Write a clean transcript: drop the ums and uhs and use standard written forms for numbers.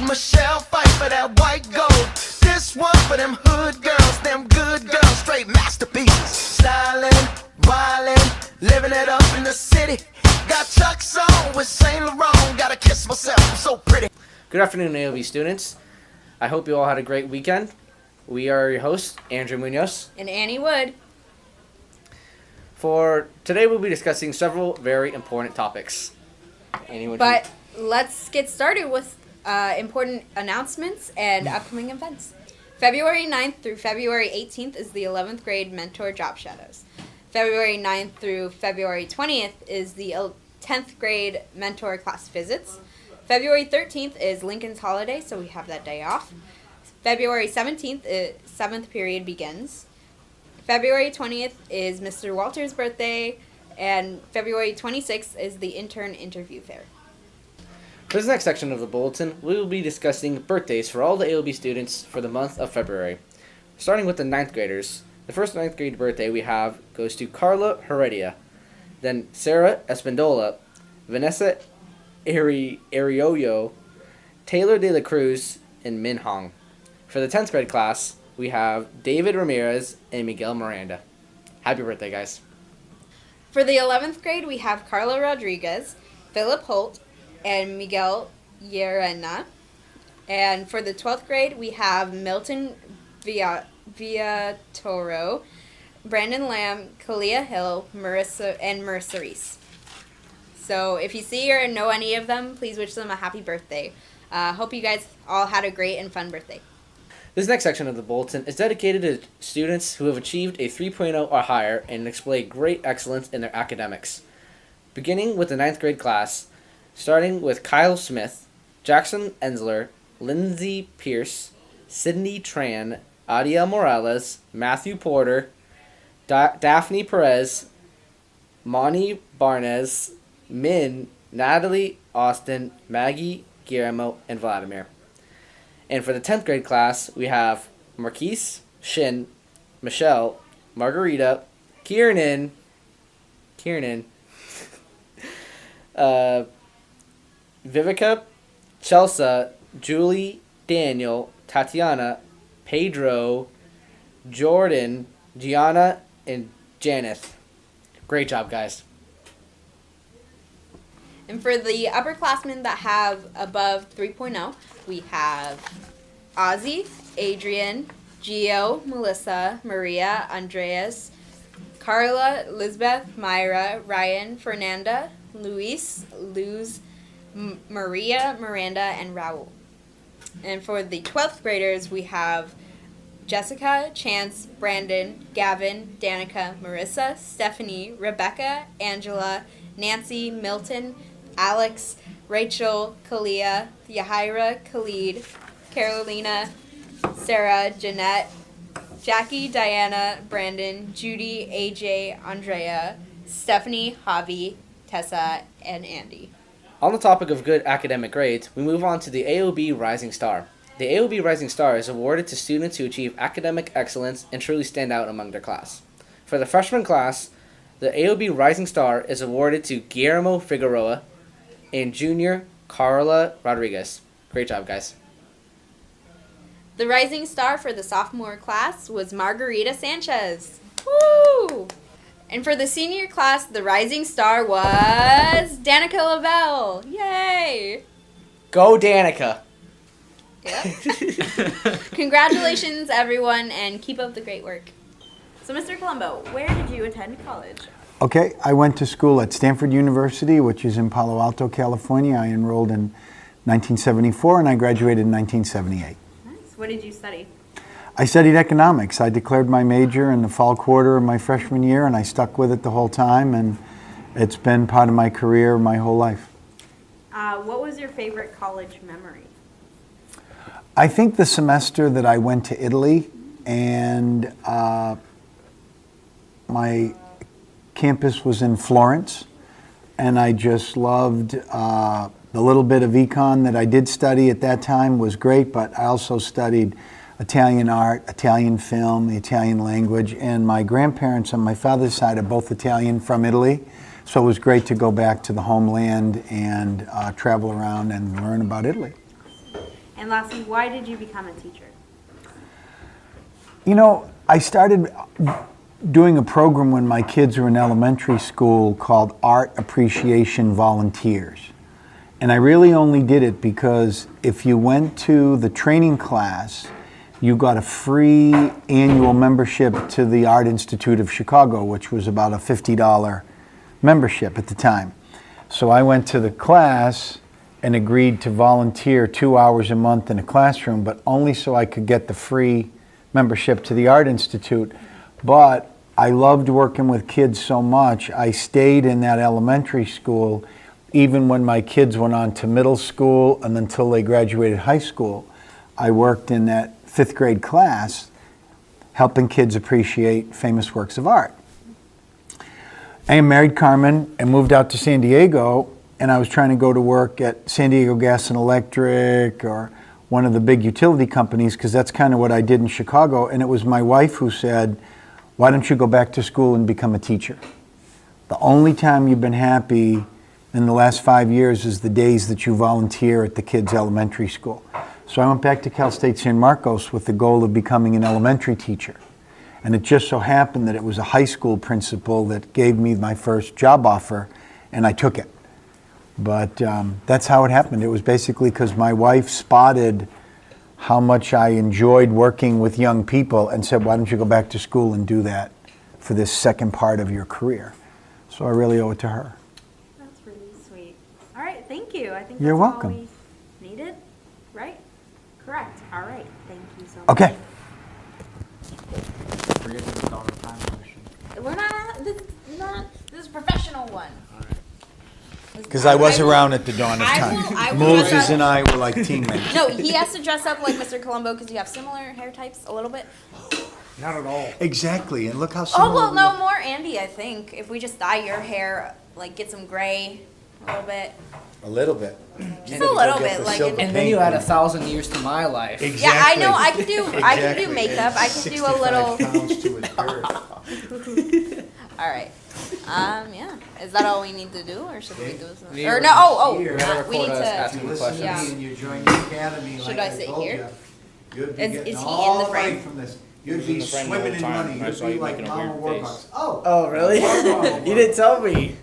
Michelle fight for that white gold. This one for them hood girls, them good girls, straight masterpieces. Stylin', wildin', living it up in the city. Got Chuck's on with Saint Laurent. Gotta kiss myself, I'm so pretty. Good afternoon, AOB students. I hope you all had a great weekend. We are your hosts, Andrew Munoz. And Annie Wood. For today, we'll be discussing several very important topics. Annie, But let's get started with important announcements and upcoming events. February 9th through February 18th is the 11th grade Mentor Job Shadows. February 9th through February 20th is the 10th grade Mentor Class Visits. February 13th is Lincoln's holiday, so we have that day off. February 17th, 7th period begins. February 20th is Mr. Walter's birthday, and February 26th is the intern interview fair. For this next section of the bulletin, we will be discussing birthdays for all the AOB students for the month of February. Starting with the 9th graders, the first 9th grade birthday we have goes to Carla Heredia, then Sarah Espindola, Vanessa Arioyo, Taylor De La Cruz, and Min Hong. For the 10th grade class, we have David Ramirez and Miguel Miranda. Happy birthday, guys. For the 11th grade, we have Carla Rodriguez, Philip Holt, and Miguel Llerena. And for the 12th grade, we have Milton Villatoro, Brandon Lamb, Kalia Hill, Marissa, and Marissa Reese. So if you see or know any of them, please wish them a happy birthday. Hope you guys all had a great and fun birthday. This next section of the bulletin is dedicated to students who have achieved a 3.0 or higher and display great excellence in their academics. Beginning with the 9th grade class, starting with Kyle Smith, Jackson Ensler, Lindsay Pierce, Sydney Tran, Adia Morales, Matthew Porter, Daphne Perez, Moni Barnes, Min, Natalie Austin, Maggie Guillermo, and Vladimir. And for the 10th grade class, we have Marquise, Shin, Michelle, Margarita, Kiernan, Vivica, Chelsea, Julie, Daniel, Tatiana, Pedro, Jordan, Gianna, and Janeth. Great job, guys. And for the upperclassmen that have above 3.0, we have Ozzy, Adrian, Gio, Melissa, Maria, Andreas, Carla, Elizabeth, Myra, Ryan, Fernanda, Luis, Luz, Maria, Miranda, and Raul. And for the 12th graders, we have Jessica, Chance, Brandon, Gavin, Danica, Marissa, Stephanie, Rebecca, Angela, Nancy, Milton, Alex, Rachel, Kalia, Yahira, Khalid, Carolina, Sarah, Jeanette, Jackie, Diana, Brandon, Judy, AJ, Andrea, Stephanie, Javi, Tessa, and Andy. On the topic of good academic grades, we move on to the AOB Rising Star. The AOB Rising Star is awarded to students who achieve academic excellence and truly stand out among their class. For the freshman class, the AOB Rising Star is awarded to Guillermo Figueroa and junior Carla Rodriguez. Great job, guys. The Rising Star for the sophomore class was Margarita Sanchez. Woo! And for the senior class, the Rising Star was Danica Lavelle. Yay! Go Danica! Yep. Congratulations, everyone, and keep up the great work. So, Mr. Colombo, where did you attend college? Okay, I went to school at Stanford University, which is in Palo Alto, California. I enrolled in 1974 and I graduated in 1978. Nice. What did you study? I studied economics. I declared my major in the fall quarter of my freshman year and I stuck with it the whole time, and it's been part of my career my whole life. What was your favorite college memory? I think the semester that I went to Italy, and my campus was in Florence. and I just loved the little bit of econ that I did study at that time was great, but I also studied Italian art, Italian film, the Italian language, and my grandparents on my father's side are both Italian from Italy, so it was great to go back to the homeland and travel around and learn about Italy. And lastly, why did you become a teacher? You know, I started doing a program when my kids were in elementary school called Art Appreciation Volunteers. And I really only did it because if you went to the training class, you got a free annual membership to the Art Institute of Chicago, which was about a $50 membership at the time. So I went to the class and agreed to volunteer 2 hours a month in a classroom, but only so I could get the free membership to the Art Institute. But I loved working with kids so much, I stayed in that elementary school even when my kids went on to middle school and until they graduated high school. I worked in that 5th grade class helping kids appreciate famous works of art. I married Carmen and moved out to San Diego, and I was trying to go to work at San Diego Gas and Electric or one of the big utility companies, because that's kind of what I did in Chicago. And it was my wife who said, why don't you go back to school and become a teacher? The only time you've been happy in the last 5 years is the days that you volunteer at the kids' elementary school. So I went back to Cal State San Marcos with the goal of becoming an elementary teacher. And it just so happened that it was a high school principal that gave me my first job offer, and I took it. But that's how it happened. It was basically because my wife spotted how much I enjoyed working with young people and said, why don't you go back to school and do that for this second part of your career? So I really owe it to her. That's really sweet. All right, thank you. I think You're that's welcome. all we needed, right? Correct. All right, thank you so much. Okay. We're not. This is a professional one. Because I was around at the dawn of time. I will Moses dress up- and I were like teammates. No, he has to dress up like Mr. Columbo because you have similar hair types a little bit. Not at all. Exactly, and look how similar. Oh well, we no look. more Andy. I think if we just dye your hair, like get some gray, a little bit, A little bit. just a little bit, like. silver And then you add 1,000 years to my life. Yeah, I know. I can do. I can do makeup. I can do a little. 65 pounds to his birth. All right. Yeah. Is that all we need to do, or should we do something? We Or were no? Oh, here. we need Record us to. asking You listen to me Yeah. and you join the academy, Should like I I sit told here? you, you'd be Is getting he in all the the frame? money from this. You'd was in be the frame the swimming whole in time. money. I You'd saw be you like making a Mama weird Warbucks. face. Oh, Oh, really? Warbucks. You didn't tell me.